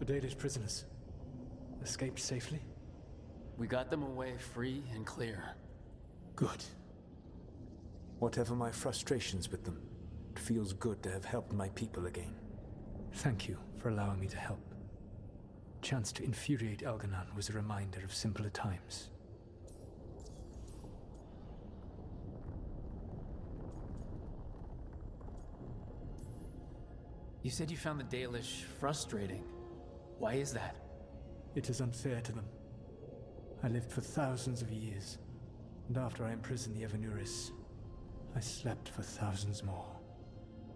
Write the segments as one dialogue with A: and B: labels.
A: The Dalish prisoners escaped safely?
B: We got them away free and clear.
A: Good. Whatever my frustrations with them, it feels good to have helped my people again. Thank you for allowing me to help. Chance to infuriate Elganon was a reminder of simpler times.
B: You said you found the Dalish frustrating. Why is that?
A: It is unfair to them. I lived for thousands of years, and after I imprisoned the Evanuris, I slept for thousands more.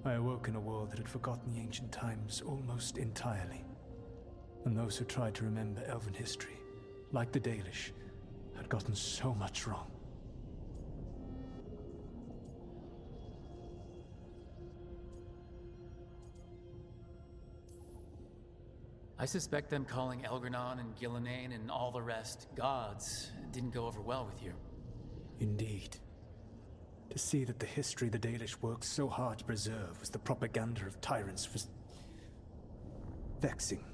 A: I awoke in a world that had forgotten the ancient times almost entirely. And those who tried to remember Elven history, like the Dalish, had gotten so much wrong.
B: I suspect them calling Elgranon and Gillenane and all the rest gods didn't go over well with you.
A: Indeed. To see that the history the Dalish worked so hard to preserve was the propaganda of tyrants was vexing.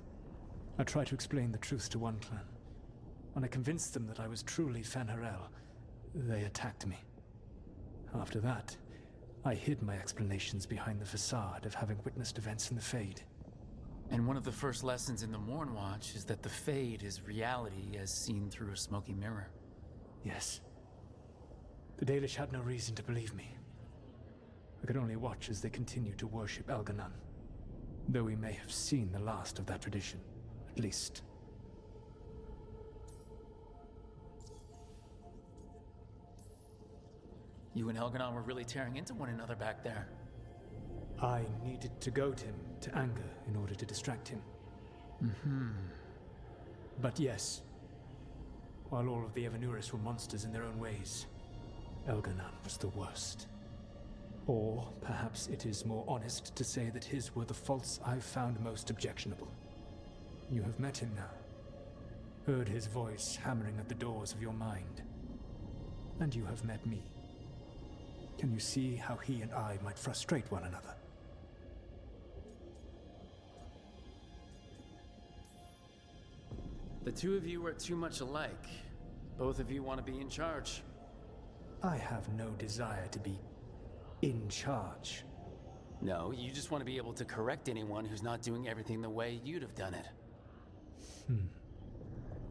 A: I tried to explain the truth to one clan. When I convinced them that I was truly Fen'Harel, they attacked me. After that, I hid my explanations behind the facade of having witnessed events in the Fade.
B: And one of the first lessons in the Mornwatch is that the Fade is reality as seen through a smoky mirror.
A: Yes. The Dalish had no reason to believe me. I could only watch as they continued to worship Elganon, though we may have seen the last of that tradition, at least.
B: You and Elganon were really tearing into one another back there.
A: I needed to goad him to anger in order to distract him. But yes, while all of the Evanuris were monsters in their own ways, Elganon was the worst. Or perhaps it is more honest to say that his were the faults I've found most objectionable. You have met him now, heard his voice hammering at the doors of your mind, and you have met me. Can you see how he and I might frustrate one another?
B: The two of you are too much alike. Both of you want to be in charge.
A: I have no desire to be in charge.
B: No, you just want to be able to correct anyone who's not doing everything the way you'd have done it.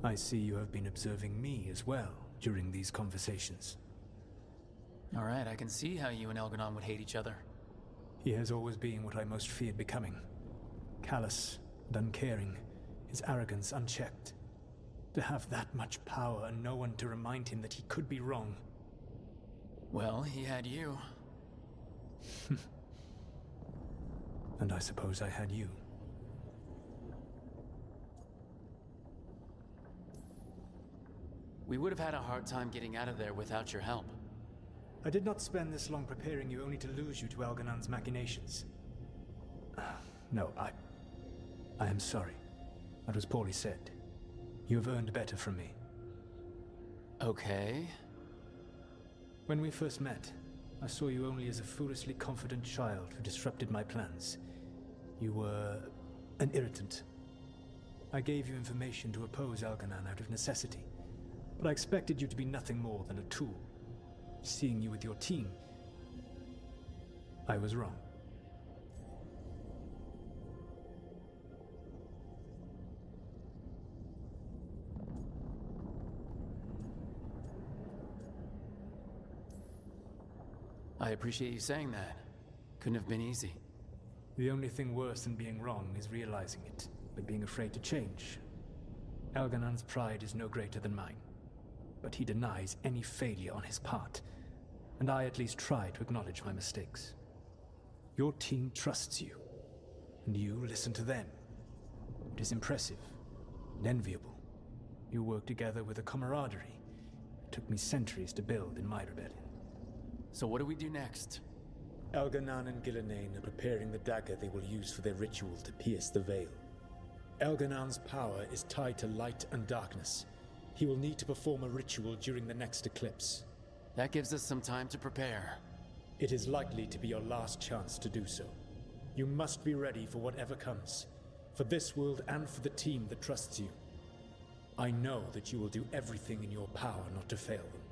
A: I see you have been observing me as well during these conversations.
B: All right, I can see how you and Elganon would hate each other.
A: He has always been what I most feared becoming. Callous and uncaring, his arrogance unchecked. To have that much power and no one to remind him that he could be wrong.
B: Well, he had you.
A: And I suppose I had you.
B: We would have had a hard time getting out of there without your help.
A: I did not spend this long preparing you only to lose you to Elganon's machinations. No, I am sorry. That was poorly said. You have earned better from me.
B: Okay.
A: When we first met, I saw you only as a foolishly confident child who disrupted my plans. You were an irritant. I gave you information to oppose Elganon out of necessity, but I expected you to be nothing more than a tool. Seeing you with your team, I was wrong.
B: I appreciate you saying that. Couldn't have been easy.
A: The only thing worse than being wrong is realizing it, but being afraid to change. Elganon's pride is no greater than mine, but he denies any failure on his part, and I at least try to acknowledge my mistakes. Your team trusts you, and you listen to them. It is impressive and enviable. You work together with a camaraderie it took me centuries to build in my rebellion.
B: So what do we do next?
A: Elganon and Gillenane are preparing the dagger they will use for their ritual to pierce the veil. Elganon's power is tied to light and darkness. He will need to perform a ritual during the next eclipse.
B: That gives us some time to prepare.
A: It is likely to be your last chance to do so. You must be ready for whatever comes, For this world and for the team that trusts you. I know that you will do everything in your power not to fail them.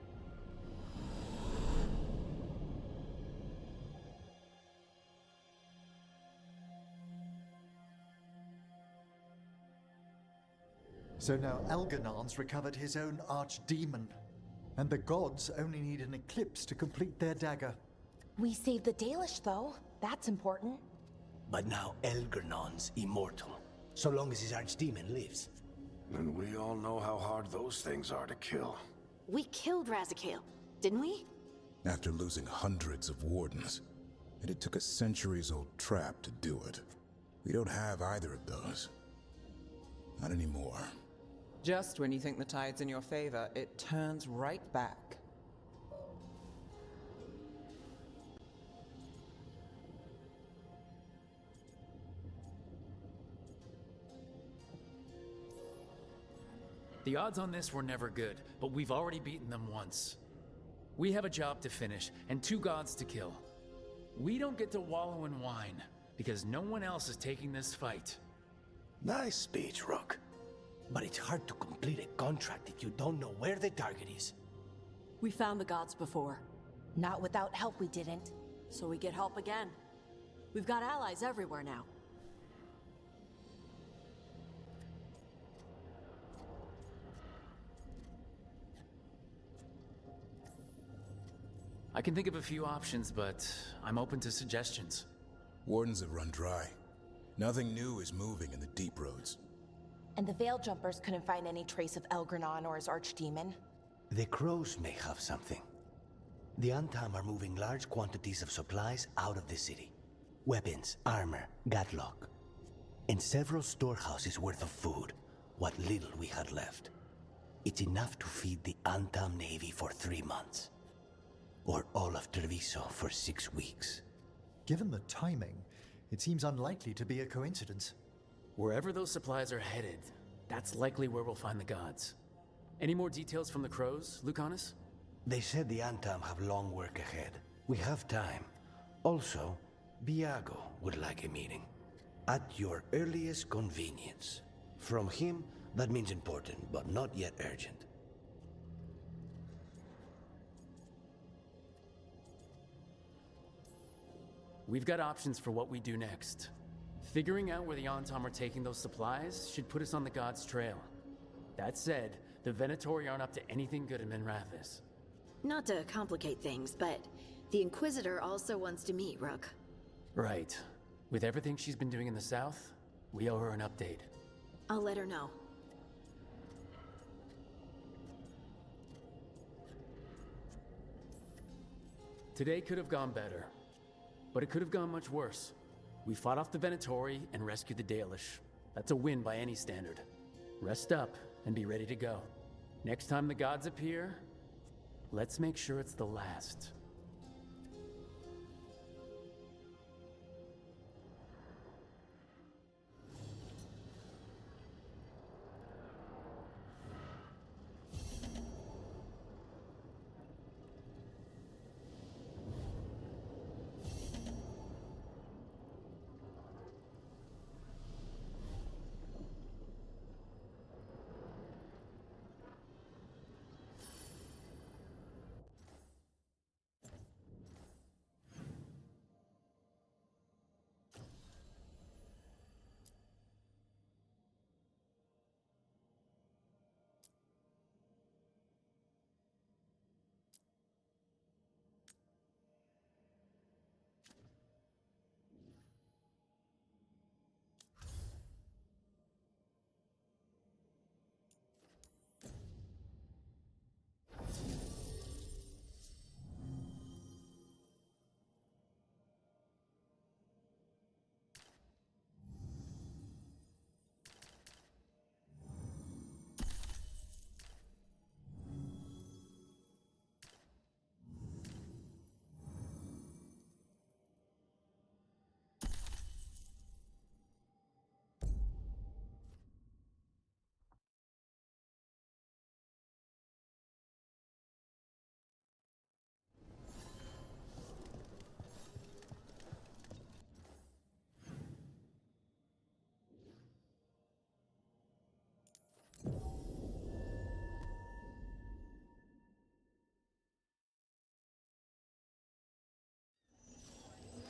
C: So now Elganon's recovered his own archdemon, and the gods only need an eclipse to complete their dagger.
D: We saved the Dalish, though. That's important.
E: But now Elgernon's immortal, so long as his archdemon lives.
F: And we all know how hard those things are to kill.
G: We killed Razikale, didn't we?
H: After losing hundreds of wardens. And it took a centuries-old trap to do it. We don't have either of those. Not anymore.
I: Just when you think the tide's in your favor, it turns right back.
B: The odds on this were never good, but we've already beaten them once. We have a job to finish, and 2 gods to kill. We don't get to wallow in wine, because no one else is taking this fight.
E: Nice speech, Rook. But it's hard to complete a contract if you don't know where the target is.
G: We found the gods before,
D: Not without help, we didn't.
G: so we get help again. We've got allies everywhere now.
B: I can think of a few options, but I'm open to suggestions.
H: Wardens have run dry. Nothing new is moving in the deep roads.
D: And the Veil Jumpers couldn't find any trace of Elgranon or his archdemon.
E: The crows may have something. The Antam are moving large quantities of supplies out of the city. Weapons, armor, gatlock. And several storehouses worth of food, what little we had left. It's enough to feed the Antam Navy for 3 months. Or all of Treviso for 6 weeks.
C: Given the timing, it seems unlikely to be a coincidence.
B: Wherever those supplies are headed, that's likely where we'll find the gods. Any more details from the crows, Lucanus?
E: They said the Antam have long work ahead. We have time. Also, Biago would like a meeting. At your earliest convenience. From him, that means important, but not yet urgent.
B: We've got options for what we do next. Figuring out where the Antam are taking those supplies should put us on the gods' trail. That said, the Venatori aren't up to anything good in Minrathis.
G: Not to complicate things, but the Inquisitor also wants to meet Rook.
B: Right. With everything she's been doing in the south, we owe her an update.
G: I'll let her know.
B: Today could have gone better, but it could have gone much worse. We fought off the Venatori and rescued the Dalish. That's a win by any standard. Rest up and be ready to go. Next time the gods appear, let's make sure it's the last.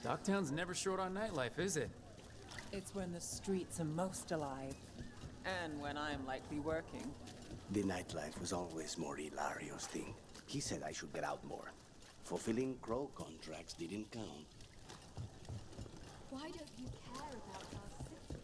B: Dogtown's never short on nightlife, is it?
I: It's when the streets are most alive. And when I'm likely working.
E: The nightlife was always more Hilario's thing. He said I should get out more. Fulfilling crow contracts didn't count.
J: Why don't you care about our city?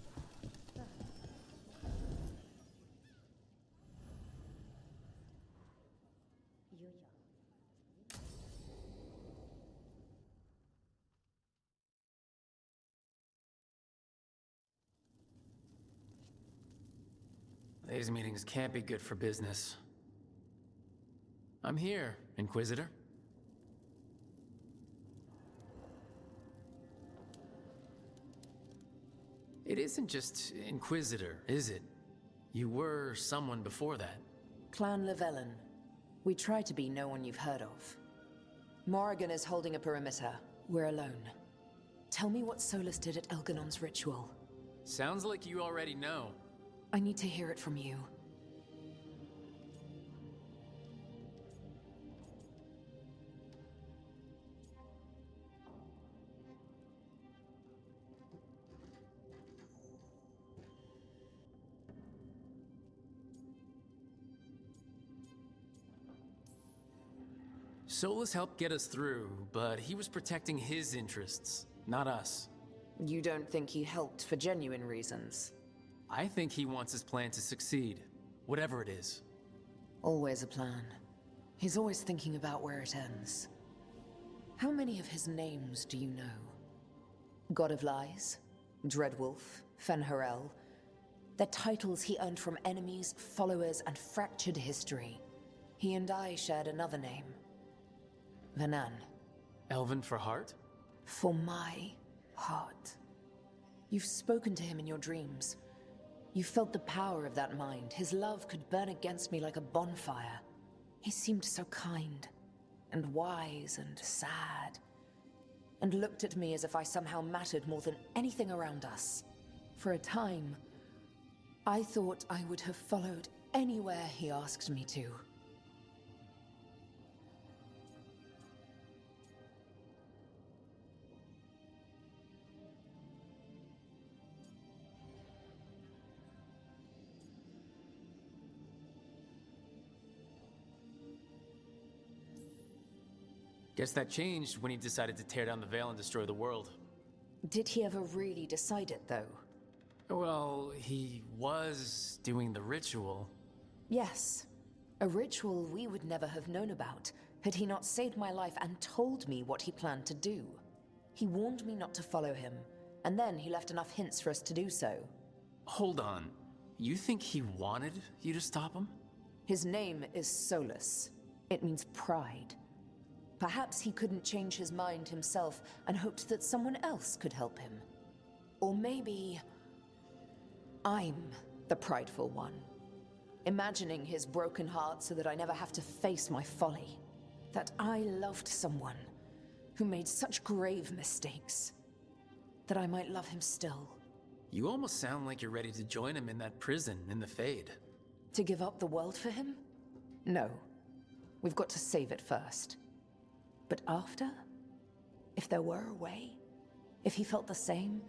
B: These meetings can't be good for business. I'm here, Inquisitor. It isn't just Inquisitor, is it? You were someone before that.
K: Clan Llewellyn. We try to be no one you've heard of. Morrigan is holding a perimeter. We're alone. Tell me what Solus did at Elganon's ritual.
B: Sounds like you already know.
K: I need to hear it from you.
B: Solus helped get us through, but he was protecting his interests, not us.
K: You don't think he helped for genuine reasons?
B: I think he wants his plan to succeed, whatever it is.
K: Always a plan. He's always thinking about where it ends. How many of his names do you know? God of Lies, Dreadwolf, Fen'Harel. They're titles he earned from enemies, followers, and fractured history. He and I shared another name. Vanan.
B: Elven for heart?
K: For my heart. You've spoken to him in your dreams. You felt the power of that mind. His love could burn against me like a bonfire. He seemed so kind, and wise, and sad, and looked at me as if I somehow mattered more than anything around us. For a time, I thought I would have followed anywhere he asked me to.
B: Guess that changed when he decided to tear down the Veil and destroy the world.
K: Did he ever really decide it, though?
B: Well, he was doing the ritual.
K: Yes. A ritual we would never have known about, had he not saved my life and told me what he planned to do. He warned me not to follow him, and then he left enough hints for us to do so.
B: Hold on. You think he wanted you to stop him?
K: His name is Solus. It means pride. Perhaps he couldn't change his mind himself and hoped that someone else could help him. Or maybe I'm the prideful one, imagining his broken heart so that I never have to face my folly. That I loved someone who made such grave mistakes, that I might love him still.
B: You almost sound like you're ready to join him in that prison in the Fade.
K: To give up the world for him? No. We've got to save it first. But after? If there were a way? If he felt the same?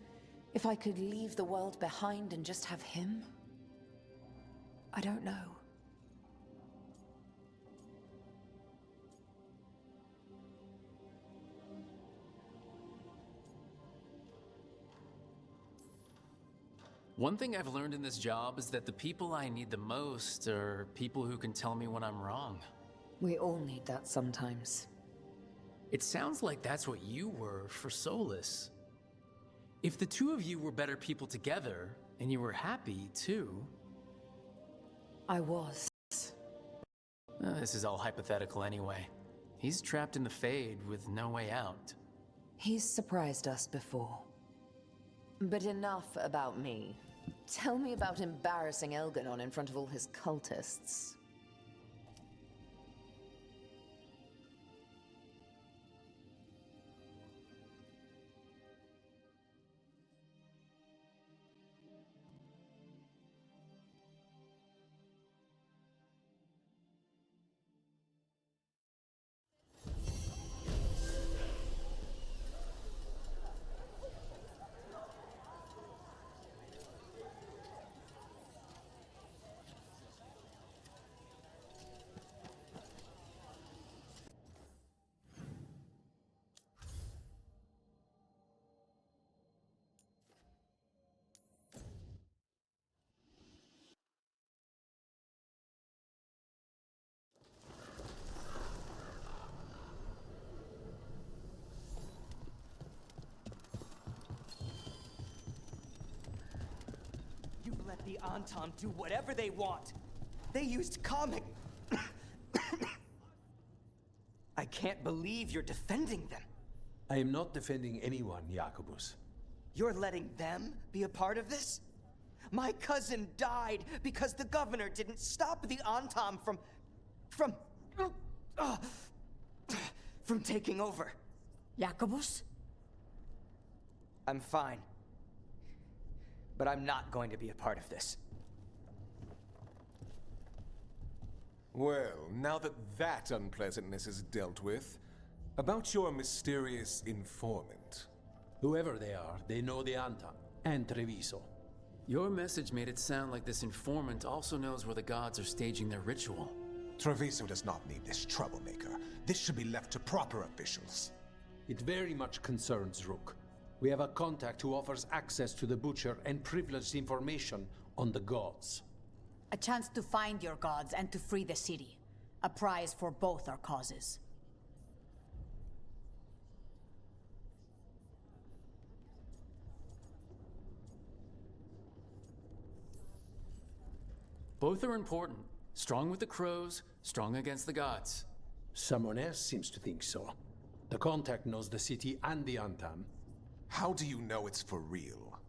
K: If I could leave the world behind and just have him? I don't know.
B: One thing I've learned in this job is that the people I need the most are people who can tell me when I'm wrong.
K: We all need that sometimes.
B: It sounds like that's what you were for Solus. If the two of you were better people together, and you were happy too...
K: I was.
B: This is all hypothetical anyway. He's trapped in the Fade with no way out.
K: He's surprised us before. But enough about me. Tell me about embarrassing Elganon in front of all his cultists.
L: let the Antam do whatever they want. They used comic... I can't believe you're defending them.
M: I am not defending anyone, Jacobus.
L: You're letting them be a part of this? My cousin died because the governor didn't stop the Antam from taking over.
N: Jacobus?
L: I'm fine. But I'm not going to be a part of this.
O: Well, now that that unpleasantness is dealt with, about your mysterious informant.
M: Whoever they are, they know the Antam and Treviso.
B: Your message made it sound like this informant also knows where the gods are staging their ritual.
F: Treviso does not need this troublemaker. This should be left to proper officials.
M: It very much concerns Rook. We have a contact who offers access to the Butcher and privileged information on the gods.
N: A chance to find your gods and to free the city. A prize for both our causes.
B: Both are important. Strong with the crows, strong against the gods.
M: Someone else seems to think so. The contact knows the city and the Antam.
F: How do you know it's for real?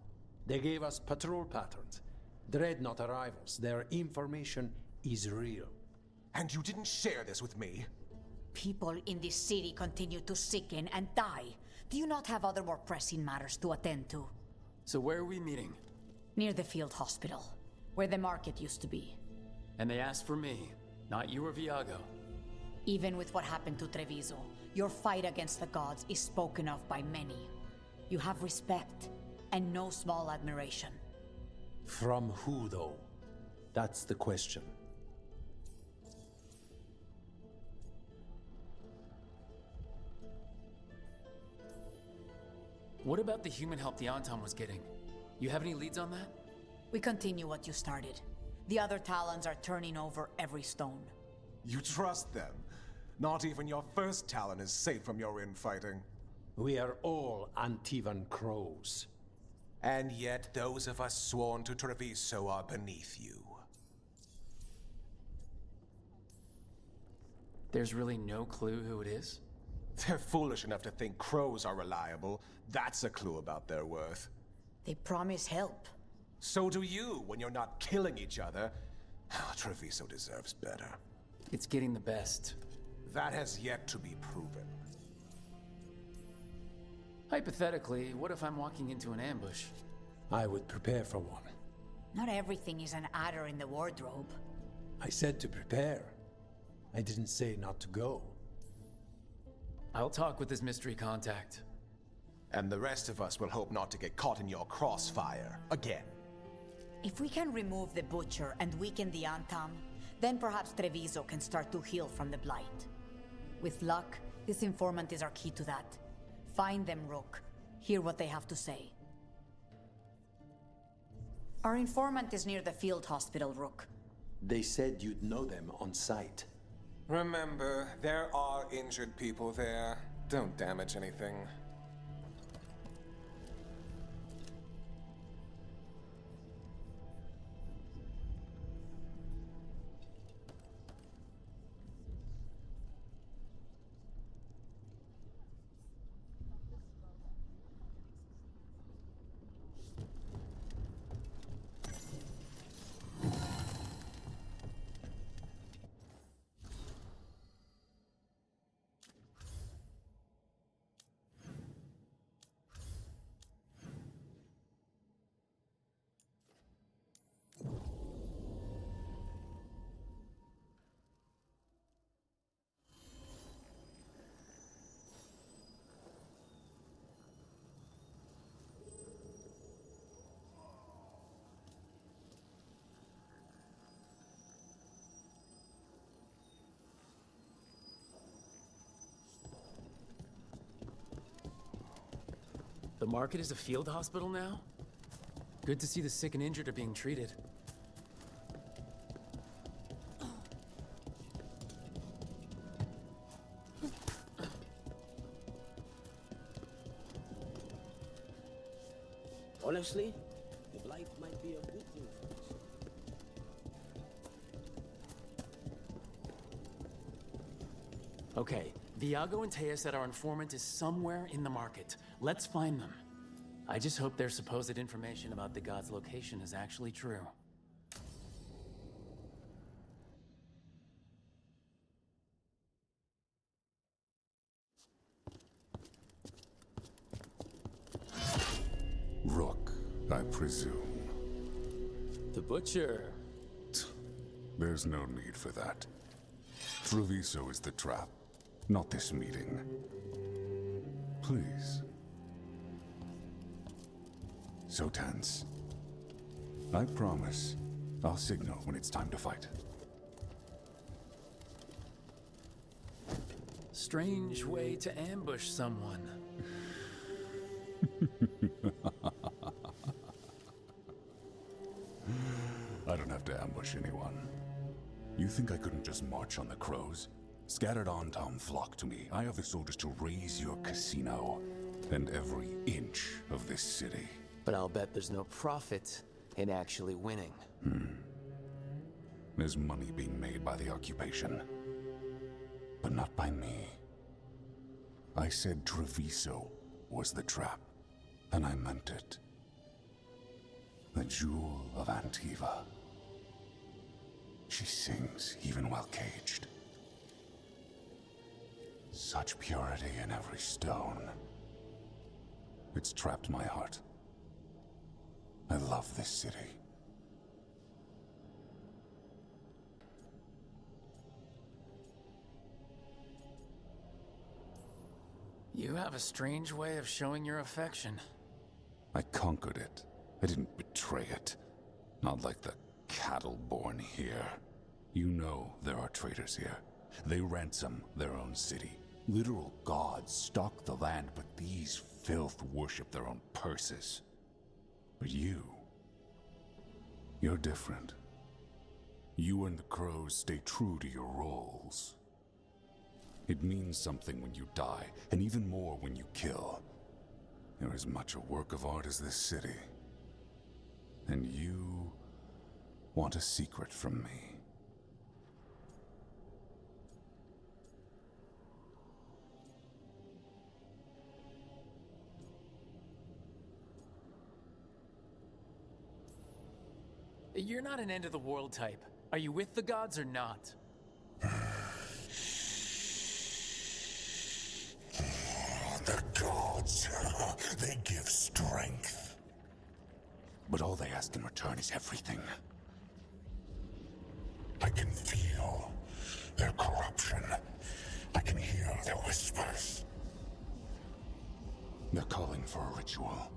M: They gave us patrol patterns. Dreadnought arrivals. Their information is real.
F: And you didn't share this with me?
N: People in this city continue to sicken and die. Do you not have other more pressing matters to attend to?
B: So where are we meeting?
N: Near the field hospital, where the market used to be.
B: And they asked for me, not you or Viago.
N: Even with what happened to Treviso, your fight against the gods is spoken of by many. You have respect, and no small admiration.
M: From who, though? That's the question.
B: What about the human help the Antam was getting? You have any leads on that?
N: We continue what you started. The other Talons are turning over every stone.
F: You trust them? Not even your first Talon is safe from your infighting.
M: We are all Antivan crows.
F: And yet those of us sworn to Treviso are beneath you.
B: There's really no clue who it is?
F: They're foolish enough to think crows are reliable. That's a clue about their worth.
N: They promise help.
F: So do you when you're not killing each other. Treviso deserves better.
B: It's getting the best.
F: That has yet to be proven.
B: Hypothetically, what if I'm walking into an ambush?
M: I would prepare for one.
N: Not everything is an adder in the wardrobe.
M: I said to prepare. I didn't say not to go.
B: I'll talk with this mystery contact.
F: And the rest of us will hope not to get caught in your crossfire again.
N: If we can remove the Butcher and weaken the Antam, then perhaps Treviso can start to heal from the blight. With luck, this informant is our key to that. Find them, Rook. Hear what they have to say. Our informant is near the field hospital, Rook.
M: They said you'd know them on sight.
O: Remember, there are injured people there. Don't damage anything.
B: The market is a field hospital now? Good to see the sick and injured are being treated.
P: Honestly, the blight might be a good thing for us.
B: Okay, Viago and Taya said our informant is somewhere in the market. Let's find them. I just hope their supposed information about the god's location is actually true.
P: Rook, I presume.
B: The Butcher.
P: There's no need for that. Treviso is the trap, not this meeting. Please. So tense. I promise I'll signal when it's time to fight.
B: Strange way to ambush someone.
P: I don't have to ambush anyone. You think I couldn't just march on the crows? Scattered on town flock to me. I have the soldiers to raise your casino and every inch of this city.
L: But I'll bet there's no profit in actually winning.
P: There's money being made by the occupation, but not by me. I said Treviso was the trap, and I meant it. The jewel of Antiva. She sings even while caged. Such purity in every stone. It's trapped my heart. I love this city.
B: You have a strange way of showing your affection.
P: I conquered it. I didn't betray it. Not like the cattle born here. You know there are traitors here. They ransom their own city. Literal gods stalk the land, but these filth worship their own purses. But you're different. You and the crows stay true to your roles. It means something when you die, and even more when you kill. You're as much a work of art as this city. And you want a secret from me.
B: You're not an end-of-the-world type. Are you with the gods or not?
H: The gods, they give strength.
P: But all they ask in return is everything.
H: I can feel their corruption. I can hear their whispers.
P: They're calling for a ritual.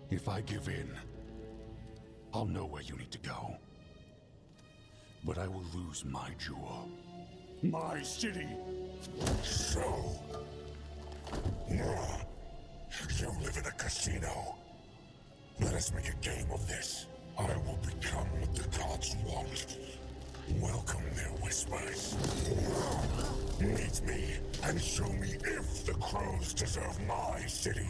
P: If I give in, I'll know where you need to go. But I will lose my jewel. My city!
H: So... you live in a casino. Let us make a game of this. I will become what the gods want. Welcome their whispers. Meet me and show me if the crows deserve my city.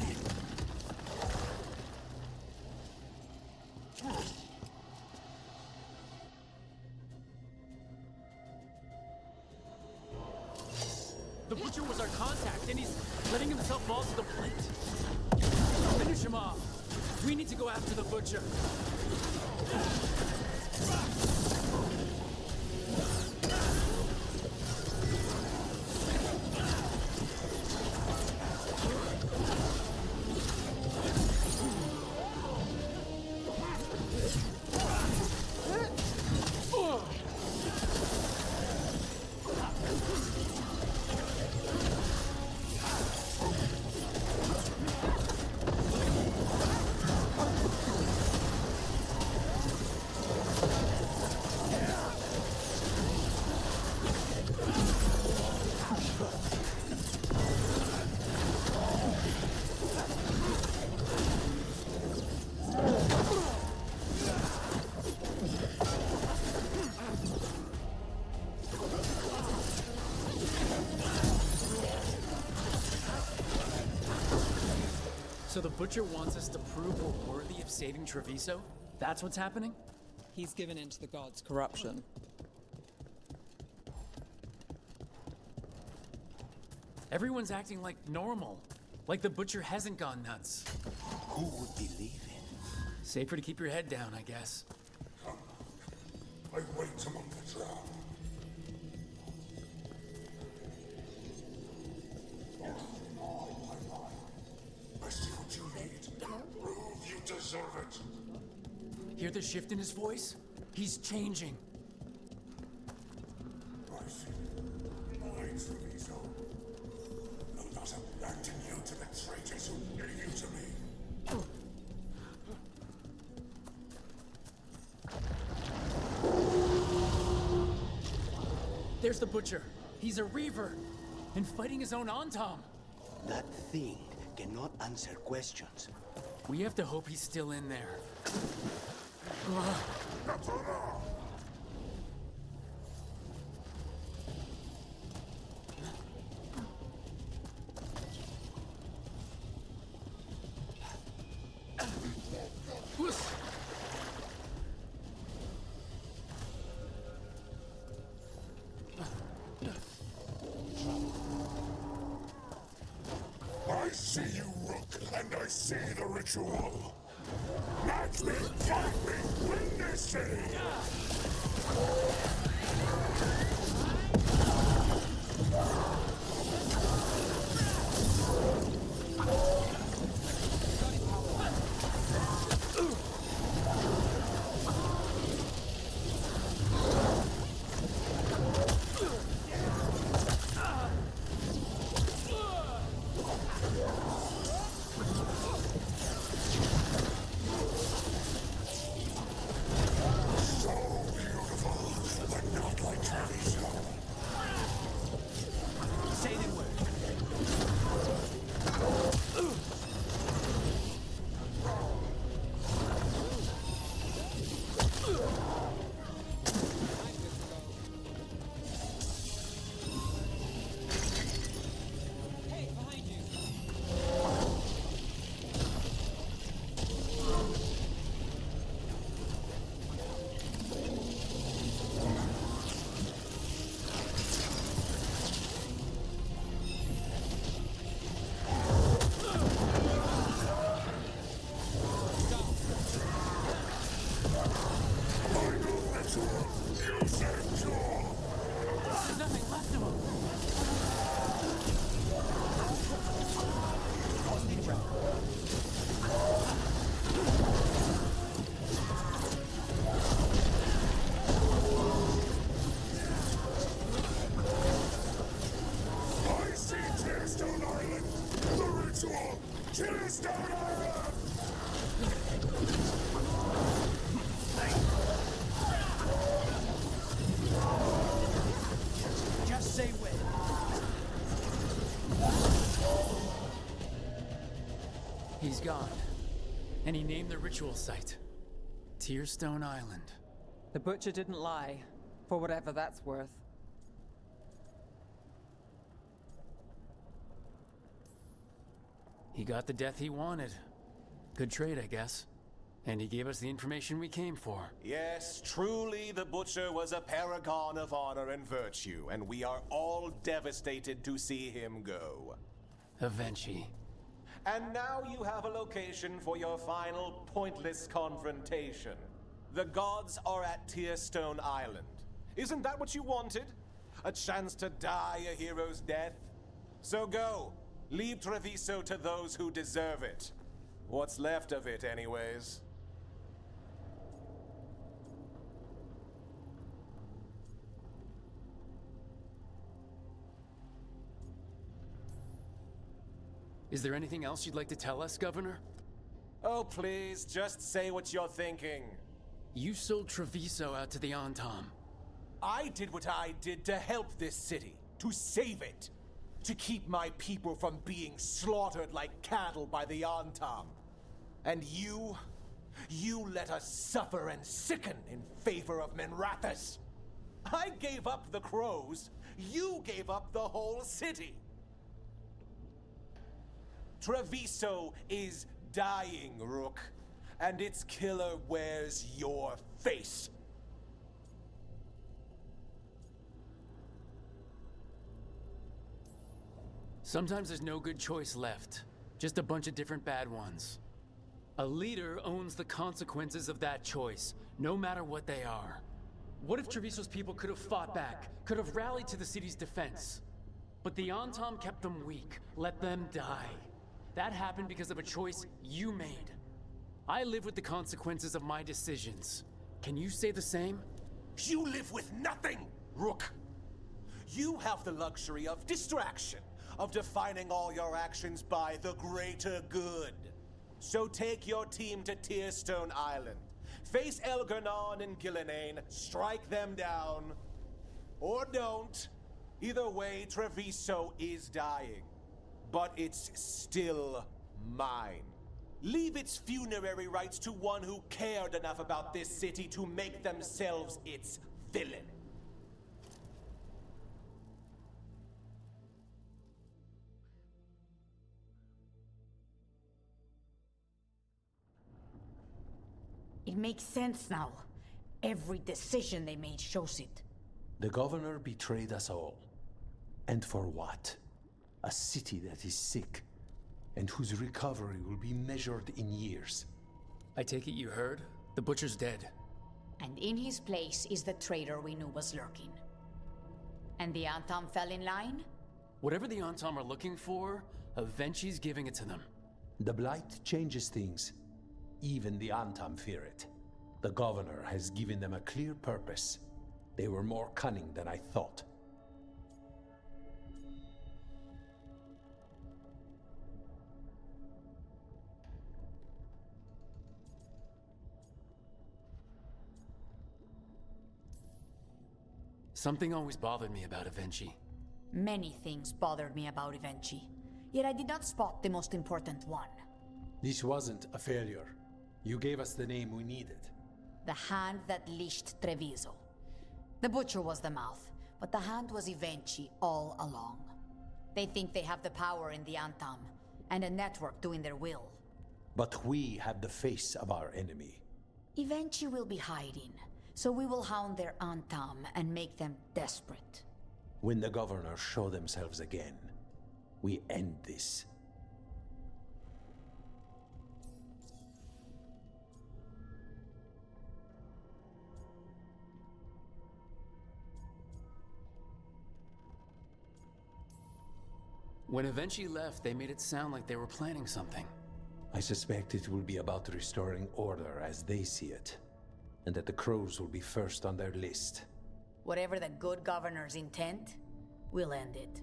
B: The Butcher was our contact, and he's letting himself fall to the plate. Finish him off. We need to go after the Butcher. So the Butcher wants us to prove we're worthy of saving Treviso? That's what's happening?
I: He's given in to the gods' corruption.
B: Everyone's acting like normal. Like the butcher hasn't gone nuts.
E: Who would believe it?
B: Safer to keep your head down, I guess.
H: I wait among the drowned. I see what you need. Prove you deserve it.
B: Hear the shift in his voice? He's changing.
H: I see. I, Treviso, will not abandon you to the traitors who gave you to me.
B: There's the butcher. He's a reaver. And fighting his own Antam.
E: That thing cannot answer questions.
B: We have to hope he's still in there.
H: I see you, Rook, and I see the ritual. Match me, fight me, win this city!
B: Just say when. He's gone. And he named the ritual site. Tearstone Island.
I: The butcher didn't lie, for whatever that's worth.
B: He got the death he wanted. Good trade, I guess. And he gave us the information we came for.
O: Yes, truly the Butcher was a paragon of honor and virtue, and we are all devastated to see him go.
B: Avenchi.
O: And now you have a location for your final pointless confrontation. The gods are at Tearstone Island. Isn't that what you wanted? A chance to die a hero's death? So go. Leave Treviso to those who deserve it. What's left of it, anyways.
B: Is there anything else you'd like to tell us, Governor?
O: Oh, please, just say what you're thinking.
B: You sold Treviso out to the Antam.
O: I did what I did to help this city, to save it, to keep my people from being slaughtered like cattle by the Antam. And you let us suffer and sicken in favor of Minrathous. I gave up the crows, you gave up the whole city. Treviso is dying, Rook, and its killer wears your face.
B: Sometimes there's no good choice left. Just a bunch of different bad ones. A leader owns the consequences of that choice, no matter what they are. What if Treviso's people could have fought back, could have rallied to the city's defense? But the Antam kept them weak, let them die. That happened because of a choice you made. I live with the consequences of my decisions. Can you say the same?
O: You live with nothing, Rook! You have the luxury of distraction, of defining all your actions by the greater good. So take your team to Tearstone Island. Face Elgarnon and Gillenane, strike them down. Or don't. Either way, Treviso is dying. But it's still mine. Leave its funerary rites to one who cared enough about this city to make themselves its villain.
N: It makes sense now. Every decision they made shows it.
M: The governor betrayed us all. And for what? A city that is sick, and whose recovery will be measured in years.
B: I take it you heard? The Butcher's dead.
N: And in his place is the traitor we knew was lurking. And the Antam fell in line?
B: Whatever the Antam are looking for, Avenci's giving it to them.
M: The Blight changes things. Even the Antam fear it. The governor has given them a clear purpose. They were more cunning than I thought.
B: Something always bothered me about Avenci.
N: Many things bothered me about Avenci, yet I did not spot the most important one.
M: This wasn't a failure. You gave us the name we needed.
N: The hand that leashed Treviso. The Butcher was the mouth, but the hand was Avenci all along. They think they have the power in the Antam, and a network doing their will.
M: But we have the face of our enemy.
N: Avenci will be hiding, so we will hound their Antam and make them desperate.
M: When the governors show themselves again, we end this.
B: When Avenci left, they made it sound like they were planning something.
M: I suspect it will be about restoring order as they see it, and that the Crows will be first on their list.
N: Whatever the good governor's intent, we'll end it.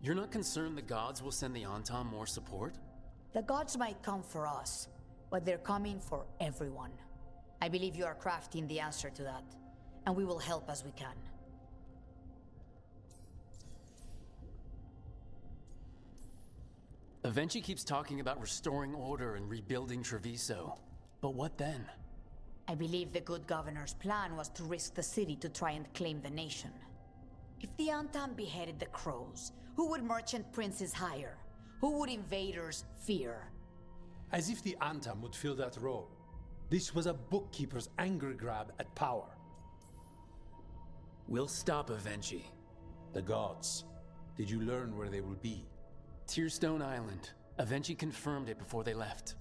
B: You're not concerned the gods will send the Antam more support?
N: The gods might come for us, but they're coming for everyone. I believe you are crafting the answer to that, and we will help as we can.
B: Avenci keeps talking about restoring order and rebuilding Treviso. But what then?
N: I believe the good governor's plan was to risk the city to try and claim the nation. If the Antam beheaded the Crows, who would merchant princes hire? Who would invaders fear?
M: As if the Antam would fill that role. This was a bookkeeper's angry grab at power.
B: We'll stop Avenci.
M: The gods. Did you learn where they will be?
B: Tearstone Island. Avenci confirmed it before they left.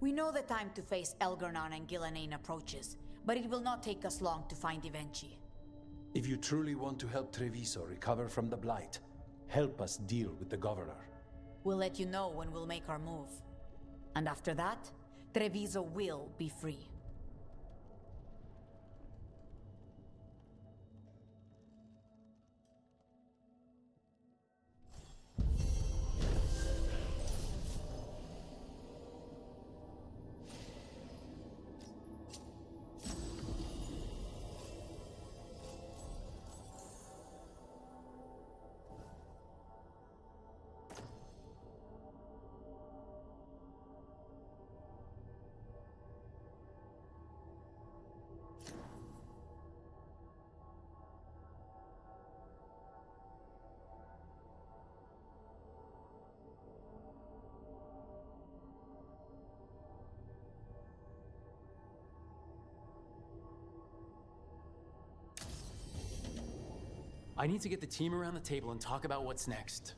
N: We know the time to face Elgarnon and Gillenane approaches, but it will not take us long to find Avenci.
M: If you truly want to help Treviso recover from the Blight, help us deal with the governor.
N: We'll let you know when we'll make our move. And after that, Treviso will be free.
B: I need to get the team around the table and talk about what's next.